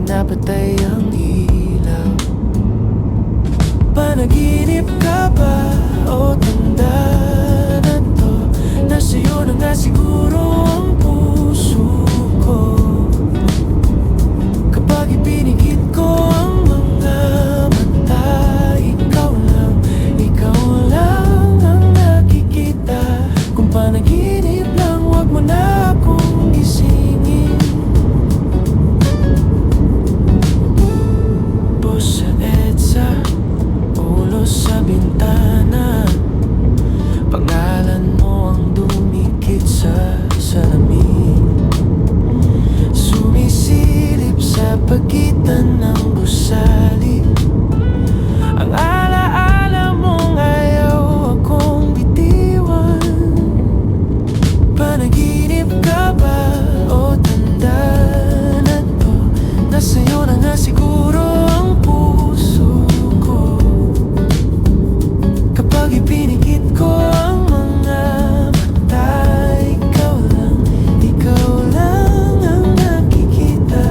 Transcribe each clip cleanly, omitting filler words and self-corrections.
pinapatay ang ilaw. Panaginip ka ba o tanda na to? Nasa'yo na nga siguro ang puso ko. Kapag ipinigit ko ang mga mata, ikaw lang ang nakikita. Kung panaginip lang, wag mo na akong gisingin. Bus sa EDSA, ulo sa bintana, pangalan mo ang dumikit sa salamin. Sumisilip sa pagitan ng gusali, ang alaala mong ayaw akong bitiwan. Panaginip ka ba o tanda na to? Nasa'yo na nga siguro ang puso ko. Kapag ipinigit ko ang mga mata, ikaw lang ang nakikita.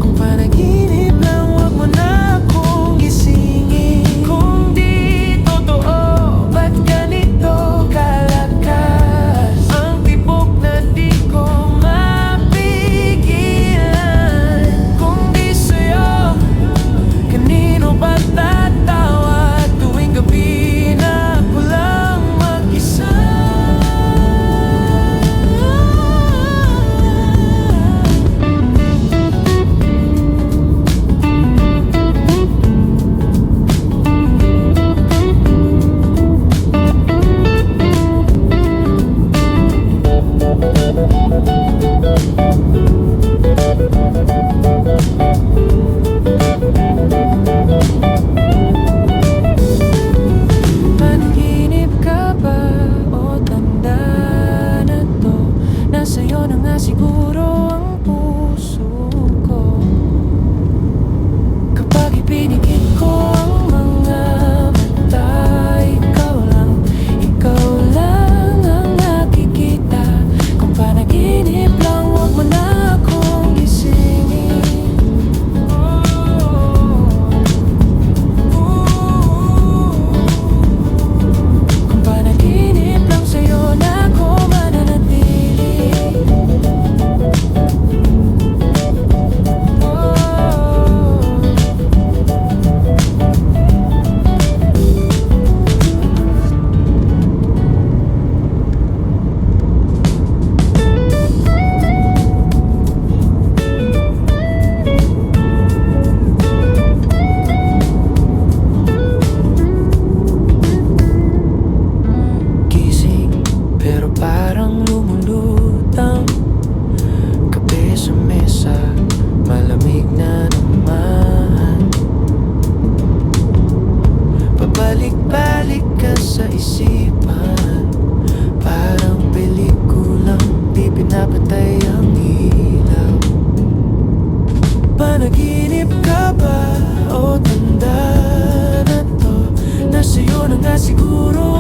Kung panaginip lang, wag mo na akong gisingin. Kung di totoo, ba't ganito kalakas ang tibok na di ko mapigilan? Kung di sa'yo, kanino ba tatawa tuwing gabi na ako lang mag-isa? Panaginip ka ba o tanda na to? Nasa'yo na nga siguro ang puso ko. Kapag ipinigit ko ang mga mata, ikaw lang ang nakikita. Kung panaginip lang, wag mo na akong gisingin. Kung panaginip lang, sa'yo na ako mananatili. Gising, pero parang lumulutang. Kape sa mesa, malamig na naman. Pabalik-balik ka sa isipan, parang pelikulang di pinapatay ang ilaw. Panaginip ka ba o tanda na to? Nasa'yo na nga siguro